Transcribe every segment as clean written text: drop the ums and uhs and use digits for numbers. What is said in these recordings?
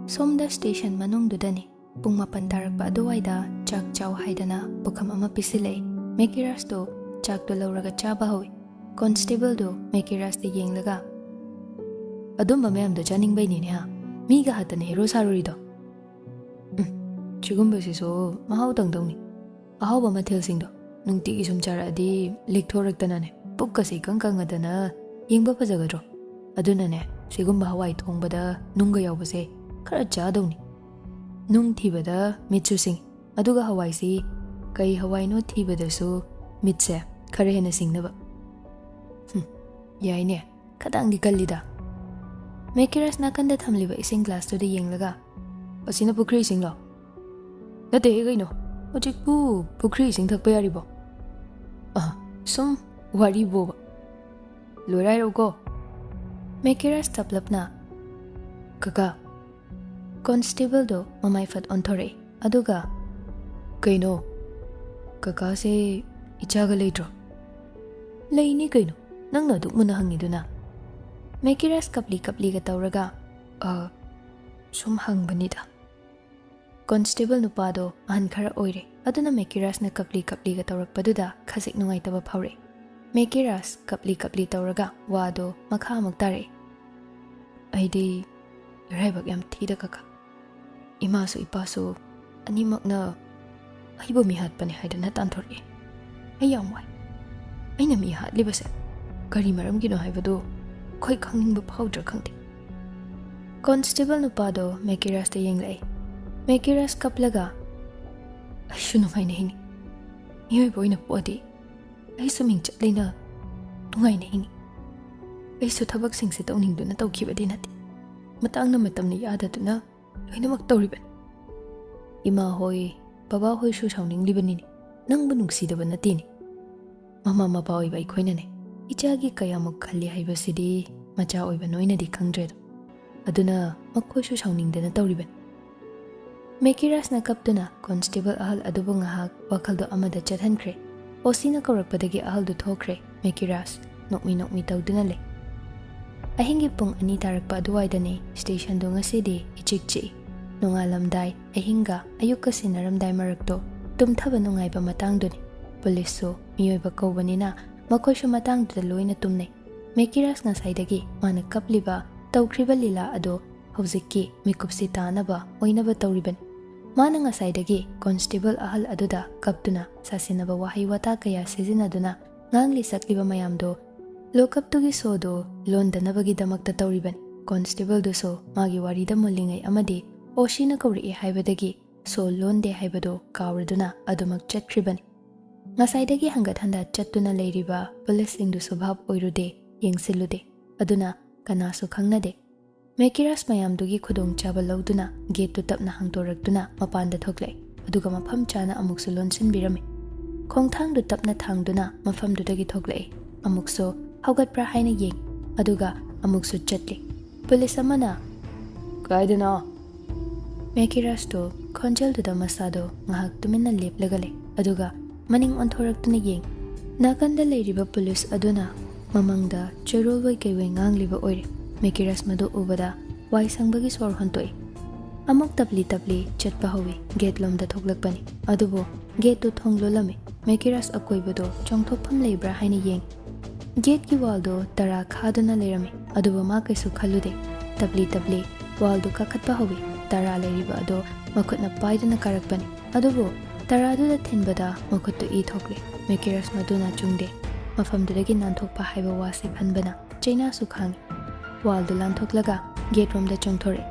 Somda station manungdudani pung mapan tarakpa aduwaida chak chaw haidana bukham ama pisilay. Mekiras do chak do lawraga chaba hawi. Constable do Mekiras de yenglaga. Adumba mayam do janing bay ni ha. Miga hatan hero saruri do. Chigumba siso mahaw dangdong ni. Ahaw ba mathil sing do. Nung tigi sumchara adi liktorak tanane. Pukasi kangkang adana yengba pajagadro. Aduna ne sigumba hawai thongbada nungga yawbase khara chadawni. Nung thibada mitsu sing. Aduga hawai si kai hawai no thibada su mitse khara hena singnaba. Yai ne kadang di kallida. Mekiras nakanda thamliba ising glass to the yenglaga. Asina pukri sing lo. Nate gaino. Ojikpu pukri sing thakpa yaribo. Sum wari boba. Lorai rogo. Mekiras taplapna. Kaka. Constable do mamay fat ontore. Aduga. Kaino. Kaka se ichaga leidro. Laini kaino. Nang naduk mo na hangiduna. Mekiras kapli ka tawraga. Sumhang banida. Constable nupado ahan khara oire. Aduna Mekiras na kapli ka tawrak paduda khasik nungay taba pawre. Mekiras kapli tawraga wado makha magtare. Aidi raibak yam thida kaka. Imaso ipaso animak na aibo mihat pani haidana tanthore. Ayam wai. Aina mihat libase. Kari maram gino haibado khoi khangning ba powder khangti. Constable nupado Mekiras de yenglay. Mekiras kaplaga. Shunu ngai nahi. Yoy boy na podi. Ai saming chatlay na tungay nahi. Ai su thabak sing se tawning do na tawkhibadi nati. Matang na matam ni yada do na loinamak tawriban. Ima hoy, baba hoy su sawning libani ni. Nang banungsidaba nati ni. Mama mabawi ba ikhoy na ne. Ichagi kayamuk khali haibasidi macha oiba noina di khangdred. Aduna makhoy su sawning da na tawriban. Mekiras na kaptuna Constable ahal adubo ngahak WakhaL do amada chathankre. Osina kaurakpadagi ahal do thokre. Mekiras nokmi tawduna le. Ahingi pung ani tarakpa aduwaida ni station do ngasidi ichikchi. Nungalamday ahinga ayuka sinaramday marakto tumthaba nungay ba matang do ni. Police so miyoy ba kaubanina makoy siya matang do loy na tumnay. Mekiras nga saydagi mana kapliba tawkriba lila ado hawziki mikupsi tanaba oinaba tawriban. Mana nga saydagi Constable ahal aduda kaptuna sasinaba wahay wata kaya sizinaduna ngangli sakliba mayamdo lokap tugi so do londa nabagi damakta tawriban. Constable do so magi warida mulingay amadi oshi na kawri haibadagi so londe haibado kawraduna adumak chatkriban. Nga saydagi hanggat handa chattuna layriba police sing do subhab oirude yengsilude. Aduna kanaso khangnade. Mekiras mayam dugi khudong chaba lawduna gate to tapna hangtoraktuna mapanda thoklay. Aduga mafam chana amukso lonsin birame. Khongthang do tapna thangduna mafam dudagi thoklay. Amukso hawgat pra haina yeng. Aduga amukso chatli. Police amana kaidana. Mekiras to khonjal duda masado ngahak tumina lep lagale. Aduga maning onthoraktuna yeng. Nakanda layriba police aduna mamangda cherolway kayway ngangliba oire. Mekiras madu ubada wai sangbagi swar hontoi. Amok tapli chatpa hawi gate lomda thoklakpani. Adubo gate to thonglo lame. Mekiras akoibado chongthopam leibra haina yeng. Gate ki wall do tara khaduna leirame. Adubo ma kaisu khalude. Tapli wall do kakhatpa hawi. Tara leiriba ado makhutna paiduna karakpani. Adubo tara do da thinbada makhuttu I thokle. Mekiras maduna chungde. Mafamdudagi nanthokpa haiba wase khanbana chaina su khangi. Wall do lanthoklaga gate room da chongthore.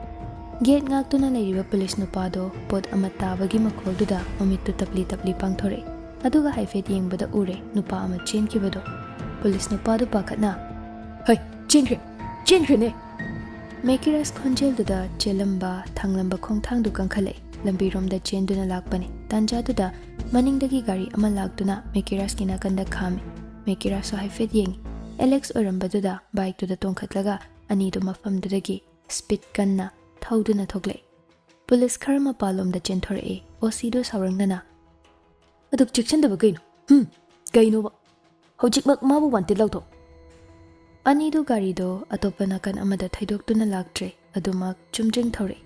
Gate ngaktuna leiriba police nupado pot amata bagi makholduda mamittu tapli pangthore. Aduga haifet yengbada ure nupa ama chenkibado. Police nupado pakatna. Hai, chenkre ne. Mekiras khonjel duda chelamba thanglamba khongthang du kangkhale. Lambi rom da chenduna lakpani. Tanja duda maningdagi gari ama laktuna Mekiras kina kanda khame. Mekiras so haifet yengi. Alex orambaduda bike to da tongkhatlaga ani do mafam dudagi speed kanna thauduna thoklay. Police karma palom da chenthore osido sarangnana. Aduk chikchandaba kaino ba. Hojikmak mabu wanted lawto. Ani do gari do atopana kan amada thaidok tuna laktre adumak chumjing thore.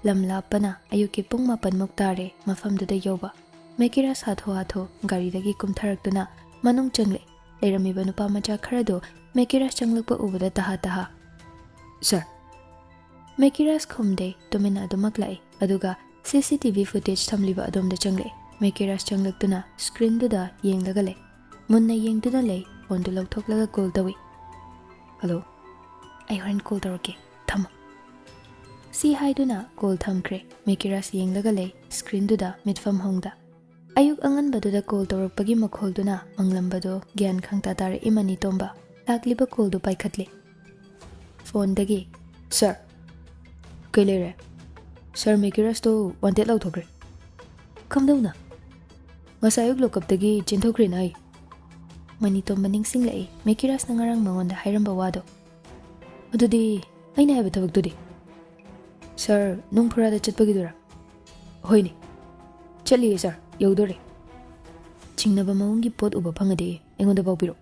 lam lapana ayuki pung mapan muktare mafamduda yoba Mekira satho atho gari dagi kumtharaktuna manung changle leiramiba nupa macha kharado Mekira changlakpa ubada taha Sir Mekiras khumde tumina adumaklai aduga CCTV footage thamliba adomda changle Mekiras changlaktuna screen duda yenglaga le munna yengduna le phone du lauthoklaga call tawi Hello I horan call tarake tham Si haiduna call thamkre Mekiras yenglaga le screen duda mitfam hongda Ayuk angan baduda call tarakpagi makholduna manglambado gyan khangta tare imani tomba lakliba call du paikhatle Phone dagi Sir Kailere Sir Mekiras to wanted lauthokre Kamdawna Masayog lokapdagi chinthokre nai Mani tomba ningsinglai Mekiras na ngarang mangonda hairamba wado Adudi aina haiba thabakdudi Sir nung phurada chatpagidura Hoini Chali sir yaudore Chingnaba maungi pot uba phangade engonda bawpiro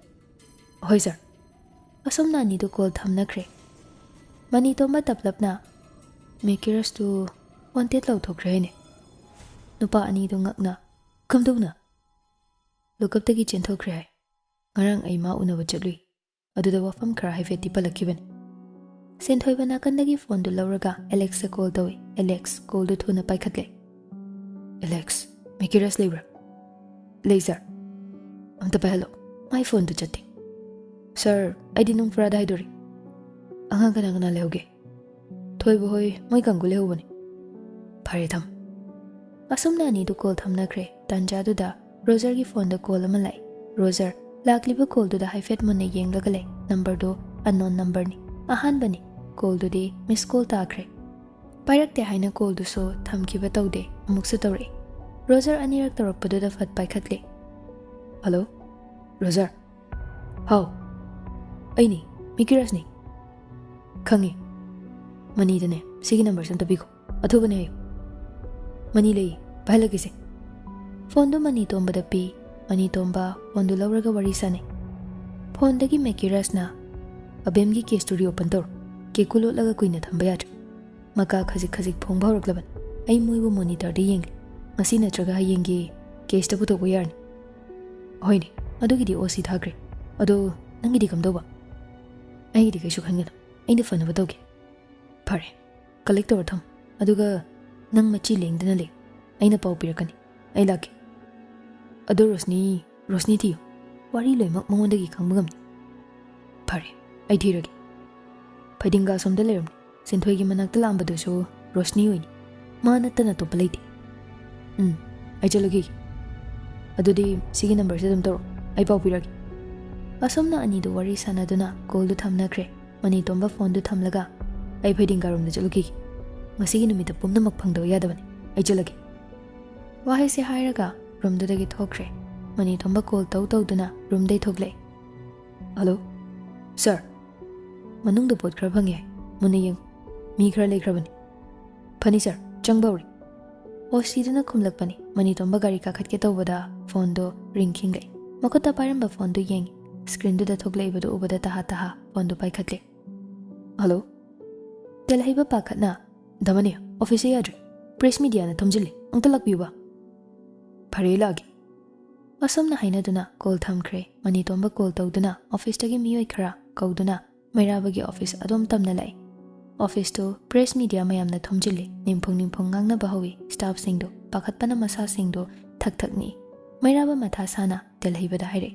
Hoi sir Asomna ani do call thamnakre Mani tomba taplapna Mekiras to wanted lauthokre ne Nupa ani do ngakna kamdawna Lokapdagi chinthokre hai Ngarang ay maunaba chatli Aduda wafam khara haifeti palakibane Senthoiba nakandagi phone du lauraga Alex sa call tawi Alex call du thuna paikhatle Alex Mekiras libra Laser Amta pa hello My phone du chatti Sir I dinung frada haidori Anga kana lehoge Thoiba hoi moi kangu lehobani Phare tham Asumna ani du call thamnakre tanja duda Roger gi phone da call ama lai Roger lakliba call duda haifet munne yenglaga lai number do unknown number ni ahan bani call du di miss call takre Pairakte haina call du so thamkiba tawde amuksu tawre Roger anirak tarakpadu da fat paikhatle Hello Roger How Ainy Mekiras ni Khangi Mani dane sigi number sam tabiko athubane hayo Mani lei pailagise Phone do mani tomba da pi Mani tomba phone du lauraga wari sane Phone dagi Mekiras na Abemgi case to reopen tor ke kulo laga kuina thamba yadra Maka khazik phong bhaurak laban ai moibu monitor de yeng ngasi natraga yengi case ta puto ko yarni Hoini adugi di OC thagre ado nangi di kamdoba ai di kaishu khangena aina fanaba tawge Phare collector tham aduga nang machi lengdana le aina pau pirakani ai lake ado Rosni thiyo wari loimak mangondagi khangbagam Phare ai thirage Phadinga somda leram Senthoigi manakta lambadu so Rosni oini Mana tana to palaiti Ai chalogi Adudi sigi number se dum toro Ai pau piragi Asomna ani do wari sanaduna call du thamnakre Mani tomba phone du thamlaga Ai phadinga rom da chalogi Masigi numita pumnamak phangdaw yadabani Ai chalagi Wahai se hairaga rom dudagi thokre Mani tomba call tawduna rom dai thoklai Hello Sir Manung da pot khara phangye Muni yang Mi khara lekhrabani Phani sir changbawri Osiduna khumlakpani Mani tomba gari ka khatke tawbada phone do ring khingai Makota paramba phone do yengi screen do da thoklai badu ubada taha phone do paikhatle Hello Telhaiba pakhatna Damani office yadre press media na thamjili angta lakbiba Phare lagi Asomna hainaduna call thamkre Mani tomba call tawduna office tagi miyoi khara kauduna Mairabagi office adom tamna lai Office to press media mayamna thomjili nimphung ngangna bahawi staff singdo pakhatpana masa singdo thakni Mairaba matha sana telhaiba da haire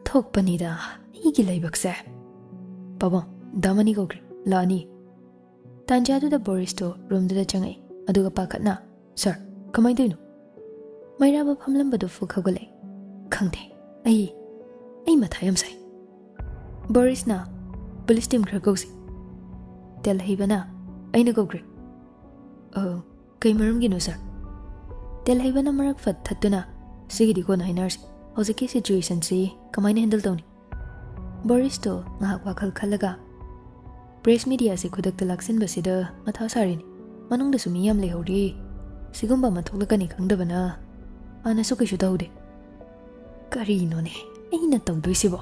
thokpani da igi laibakse Baba damani gogre lani Tanjadu da Boris to room da changai aduga pakhatna Sir kamai doino Mairaba phamlambadu fukhagale khangde ai matha yam sai Boris na police team khra gosi Telhaibana aina gogre kai maram gino sir Telhaibana marak fat thatuna sigidi ko na hinars hojiki situation si kamaina handle tawni Boris to ngahak WakhaL khalaga press media se khudak talaksin basida matha sarini manung da sumi yam lehori sigumba mathoklakani khangdabana ana su kaishu tawde kari no ne aina tawdoi sibo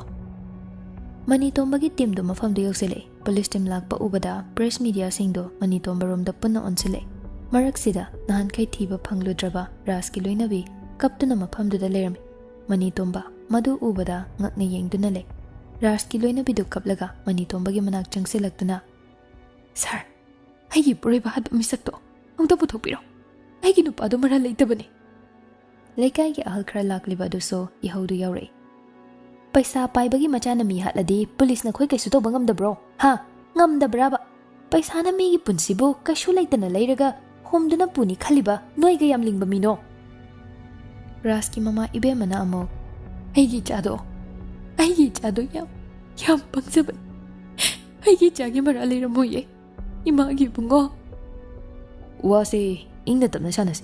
Manitomba gi team do mafam do yoksile police team lakpa ubada press media singdo Manitomba rom da punna onsile marak sida nahan kai thiba phangludraba ras ki loinabi kaptuna mafam do da lerami Manitomba madu ubada ngakne yengduna le ras ki loinabi do kaplaga Manitomba gi manak changsilaktuna sir aigi pure bahad misakto amta puthopiro aigi nupa do mara leitabani lekai gi ahal khara lakliba do so ihaudu yaure paisa paibagi machana mi hatladi police na khoi kaisu to bangam da bro ha ngam da braba paisa na mi gi punsibu kaisu leitana leiraga homduna puni khaliba noi ga yam lingba mino ras ki mama ibe mana amo aigi chado yam pangsaban aigi chagi mara leira moye ima gi bungo wase ingna tamna sanas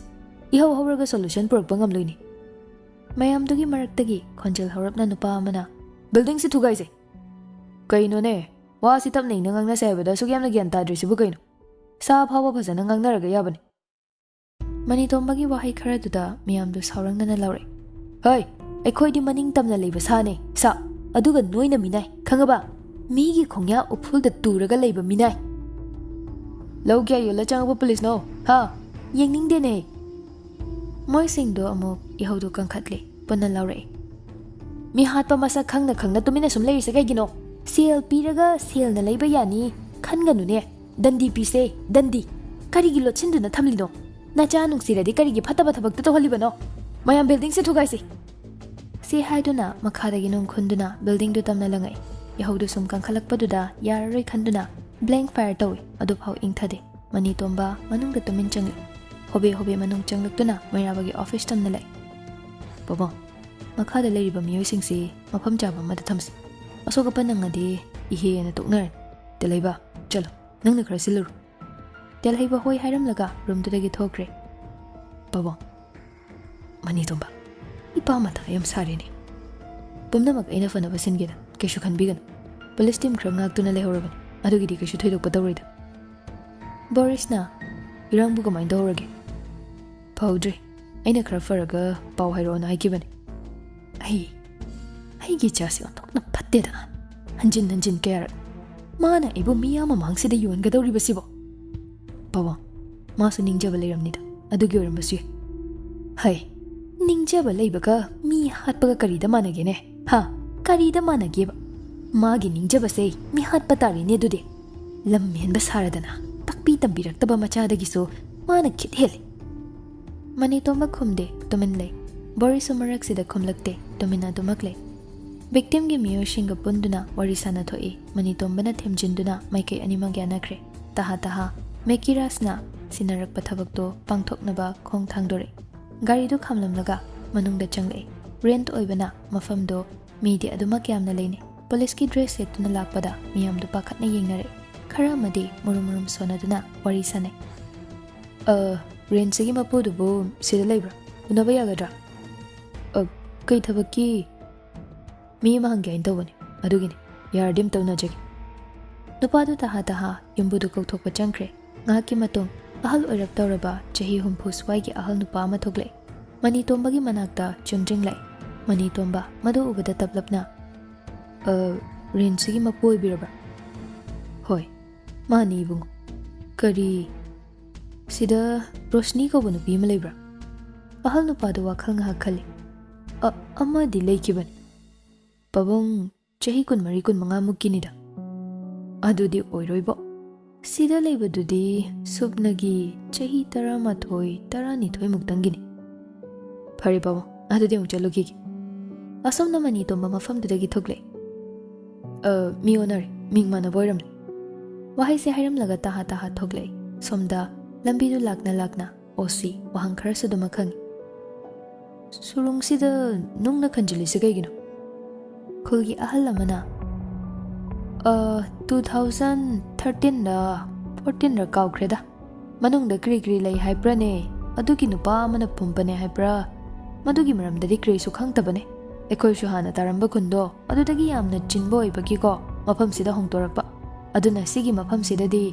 ihau hawraga solution purak bangam loini mayam dugi maraktagi khonjel hawrapna nupa amana building si thugai se kaino ne wa si tamne nangangna saibada sugyamna gyan tadrisibu kaino sa phawa phajana ngangnaraga yabani Manitomba gi wahai khara duda miyam du saurangna laure hai aikhoi di maning tamna leiba sane sa aduga noina minai khangaba mi gi khongya uphul da turaga leiba minai logya yola changba police no ha yengning de ne moi sing do amo ihau do kangkhatle punna laure mi hatpa masa khangna tumina sum leise kai gino sel piraga sel na leiba yani khanganu ne dandi pise dandi kari gi lochin na thamlino na cha nung siradi kari gi phataba thabak to holibano mayam building se thugai si haiduna makhada gi nung khunduna building du tamna langai ihau do sum kangkhalak paduda yararoi khanduna blank fire toy adu phau ingthade Manitomba manung da tumin changli hobe manung changlukuna mairabagi office tamna lai baba makhada leiriba miyoi singsi mafam jaba mada thamsi asoga panangadi ihe na tuknar telaiba chalo nangna khara siluru telaiba hoi hairam laga room dagi thokre baba Manitomba ipa mata yam sare ne pumnamak aina fana basingena keshu khanbigan police team khra ngak tuna lehorabani adugidi keshu thoidok patawrida Boris na irangbu kamai dawrage Paudre aina khara faraga paw hairona haikibani ai gi chasi on tok na phatte da hanjin kayar mana ibu miya ma mangse da yon ga dawri basibo pawa masu ningjaba leiramni da adugi oram basu hai ningjaba leibaga mi hatpaga kari da manage ne ha kari da manage ba magi ningjaba sei mi hatpa tari ne dude lammen ba saradana takpi tambirak taba macha da giso mana khit heli Manitomba khumde tumin lei Boris umarak sida khumlakte tumina dumakle victim gi miyo shinga punduna warisana thoi Manitomba na themjinduna maikai anima gyanakre taha mekirasna sinarak pathabak to pangthoknaba khong thangdore gari du khamlamlaga manungda changle rent oibana mafam do media aduma kyamna leine police ki dress setuna lakpada miyam du pakhatna yengnare khara madi murum sonaduna warisane rent segi mapu du bo sida lebra unaba yagadra kai thabaki mi mahangya intawani adugini yardim tawna jagi nupadu taha yumbudu kauthokpa changkre ngaki matung ahal oirap tawraba chahi humpu swai gi ahal nupa ama thogle Manitomba gi manakta chungdringlai Manitomba madu ubada taplapna rinsi gi mapu ibiraba hoi mani bungo kari sida Roshni ko bunu bi malebra ahal nupadu WakhaL ngahak khali ama di leikiban pabong chahi kun mari kun manga mukinida adudi oiroibo sida leibadudi subnagi chahi 13 muktangini phari pabo adudi umchalugi asomna Manitomba mafam dudagi thogle mi onar mingmana boiram wahai se hairam laga taha thogle somda lambi du lakna osi wahang khara suduma khang surung sida nungna khanjili sigagino khulgi ahal amana 2013 da 14 ra kawkreda manung da kri lai haibra ne adugi nupa mana pumpane haibra madugi maramdadi kri su khangtabane ekoi su hana taramba kundo adudagi yamna chinbo ibagi ko mafam sida hongtorakpa aduna sigi mafam sida di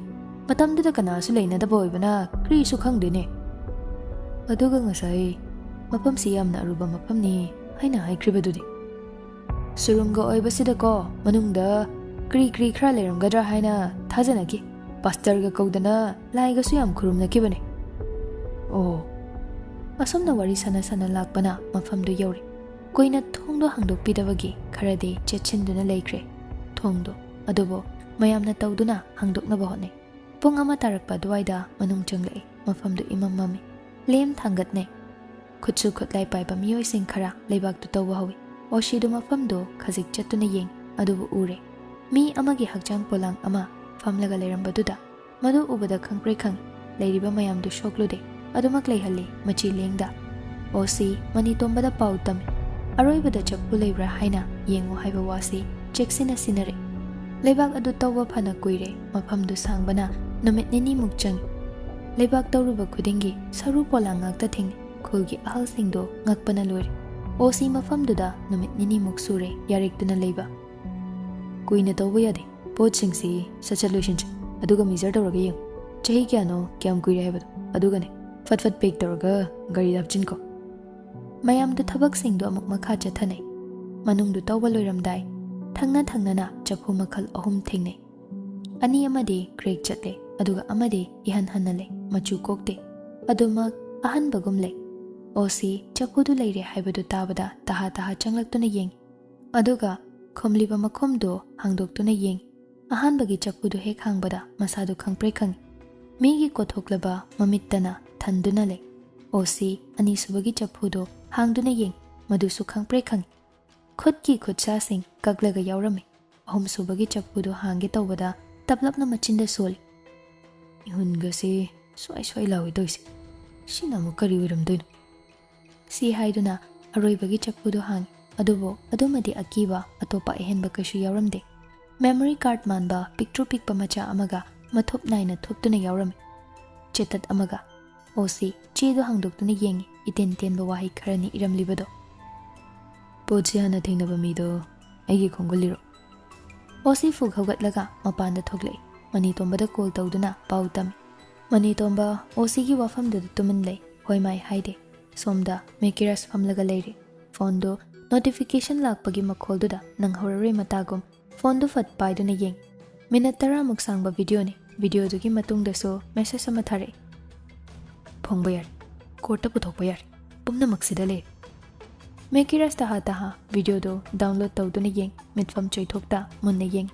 matamduda kana su leina da boy bana kri su khangdene aduga ngasai mafam si yamna aruba mafam ni haina haikribadudi Surunga oibasida ko manungda kri kri khra leramgadra haina thajanaki pastor ga kaudana laiga su yam khurumnakibane. Oh, asomna wari sana sana lakpana mafamdu yauri. Koina thongdo hangdokpidabagi kharadi chechinduna laikre. Thongdo adubo mayamna tawduna hangdoknaba hotne. Pung ama tarakpa duwaida manung changlai mafamdu imam mami. Lem thangatne. Khutsu khutlai paiba miyoi sing khara leibak tu tawba hawi. Oshidu mafamdu khazik chatuna yeng adubu ure. Mi amagi hakchang polang ama famlaga leirambaduda. Madu ubada khangpre khang leiriba mayamdu shoklude. Adumak leihalli machi lengda. Osi mani tombada pau tami. Aroibada chappu leibra haina yengu haiba wasi cheksina sinare. Leibak adu tawba phana kuire mafamdu sangbana numit nini mukchang. Leibak tawruba khudingi saru polang ngakta thing khulgi ahal singdo ngakpana lori. Osi mafamduda numit nini muksure yarikduna leiba. Kuina tawba yade pot singsi sachalushin aduga mizar tawraga yeng. Chahi kyano kyam kuire haibadu adugane. Fat pek tawraga gari dapchin ko. Mayamdu thabak singdo amuk makha chathanai. Manungdu tawba loiramdai. Thangna na chaphu makhal ahum thingnai. Ani amadi craig chatle aduga amadi ihan hanale machu kokte. Adumak ahan bagumle. Osi chaphudu leire haibadu tabada taha changlaktuna yeng. Aduga khomliba makhomdo hangdoktuna yeng. Ahan bagi chaphudu hek hangbada masadu khangpre khang. Migi kothoklaba mamittana thanduna le. Osi ani subagi chaphudo hangduna yeng madusu khangpre khang. Khutki khutsa sing kaglaga yaurame. Ahum subagi chaphudo hange tawbada taplapna machinda soli. Ihunga se swai lawi doise. Sina mu kari wiramdoino. Si haiduna aroibagi chaphudo hang adubo adumadi akiba atopa ehenba kashu yauramde. Memory card manba picture pikpa macha amaga mathop naina thoptuna yaurame. Chetat amaga Osi chedo hangdoktuna yengi iten tenba wahi kharani iramlibado. Pochi hana thingnaba mido aigi khongoliro. Osi fug haugatlaga mapanda thoklei. Mani tombada call tawduna pau tami. Mani tomba Osi gi wafamduda tumanlei hoimai haide. Somda mekiras famlaga leire. Fondo notification lakpagi makholduda nanghorare matagum fondo fat paiduna yeng. Minute 10 muksangba video ni. Video dugi matungdaso message ama thare. Phongba yar korta puthokpa yar pumna maksida le. Mekiras taha video do download tawduna yeng mitfam choithokta munna yeng.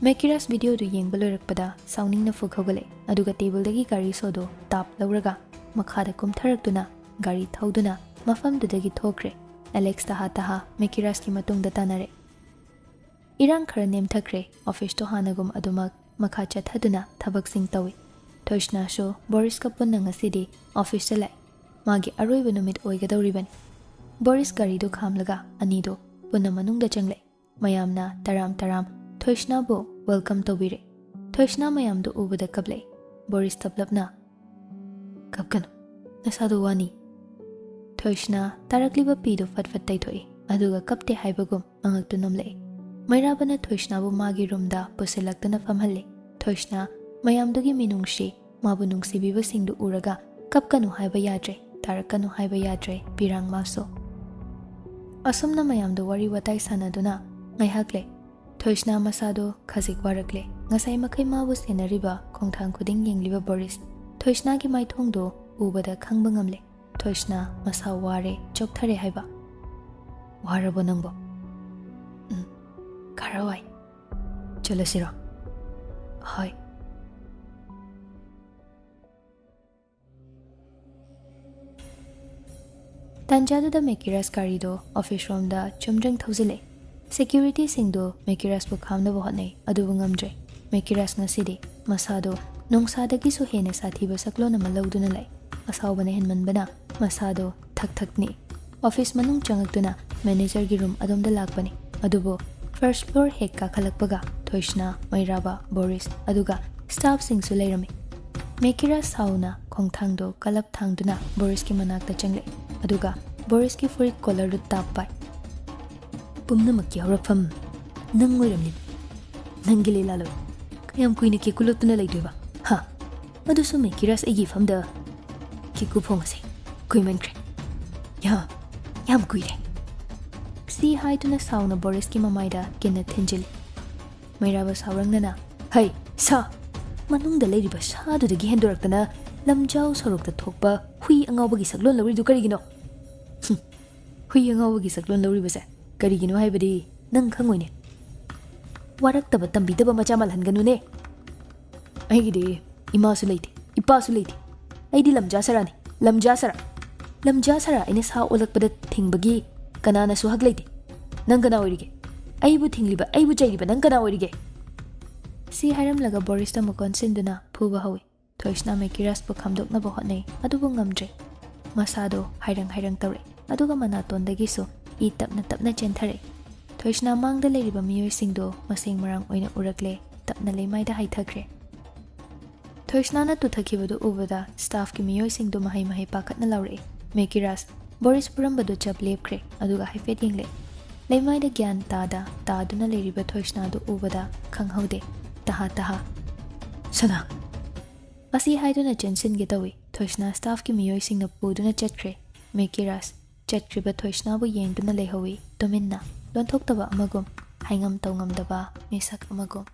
Mekiras video do yeng balorakpada sounding na fukhogale aduga table dagi gari sodo tap lawraga makhada kumtharaktuna gari thauduna mafam dudagi thokre. Alex taha Mekiras ki matungda tanare. Irang khara nem thakre office to hanagum adumak makha chathaduna thabak sing tawi. Thoishna sho Boris ka punna ngasidi office ta lai. Magi aroiba numit oigadawriban. Boris gari do khamlaga anido punna manungda changle. Mayamna taram Thoishna bo welcome tawire. Thoishna mayam do ubada kable. Boris taplapna. Kapkano nasadu wani. Thoishna tarakliba pido fat taithoi aduga kapte haibagum angaktu namle. Mairabana Thoishna bu magi roomda pusilaktana famhalle. Thoishna mayamdugi minungshi mabu nungsibiba singdu uraga kapkanu haiba yadre tarakanu haiba yadre pirang maso. Asumna mayamdu wari watai sanaduna ngaihakle. Thoishna masado khazik warakle. Ngasai makai mabu senariba khongthang khuding yengliba Boris. Thoishna gi maithongdo ubada khangba ngamle. Thoishna masa ware chokthare haiba. Warabo nangbo. Karawai. Chalasira. Hai. Tanjaduda Mekiras karido office room da chumjang thauzile. Security singdo Mekiras bu khamna bohne adubu ngamdre. Mekiras ngasidi masado nongsadagi so hena sathiba saklona malauduna lai. Asawbana henmanbana masado thakni. Office manung changaktuna manager gi room adomda lakbani. Adubo first floor hek ka khalakpaga Thoishna Mairaba Boris aduga staff sing su leirami. Mekiras sauna khongthangdo kalap thangduna Boris ki manakta changle. Aduga Boris ki furit collar du tap pai. Pumna makki horafam nang oiramni. Nangili lalo. Kayam kuina ki kulutuna laiduba. Ha. Madu su Mekiras egi famda ki kupongase. Kuimankre. Ya. Yam kuire. C हाइदुना साउना Boris की ममाइदा किन्ना थिंजिल मैराबा सावरंगना है सा मनुंगदा लेरिबा सादुदगी हेंदोरक्तना लमजाउ सरोकता थोकपा हुई अंगावगी सकलोन लौरिदु करिगिनो हुई अंगावगी सकलोन लौरिबसे करिगिनो हाइबदी नंग खंगोइने वारक्तबा तंबीदबा मचा मलहनगनुने अहिगिदे इमासु लेइते इपासु लेइते अइदि लमजा सरा इने सा ओलकपदा थिंगबगी कनानासु हक लेइते नंग कना ओइरिगे अइबु थिंगलिबा अइबु चैरिबा नंग कना ओइरिगे सी हाइरमलगा Boris मकोन सिंदुना फुबा हौई थोइसना मेकिरासपु खामदोकनबा होटनै अदुबु ngamdre masado hairang tawre aduga manatondagisu I tapna chenthare thoisna mangda leiriba miyoi singdo masing marang oina urakle tapna leimaida haithakre thoisna na tuthakibadu ubada staff ki miyoi singdo mahai pakatna lawre mekiras boris purambadu chap lepkre aduga haifet yengle leimaida gyan taduna leiriba thoisna du ubada khanghaude taha sana Asi haiduna jensin gitawi thoisna staff ki miyoi singna puduna chatkre mekiras chatkriba thoisna bu yengduna lehawi dominna lonthok taba amagum haingam tawngam daba misak amagum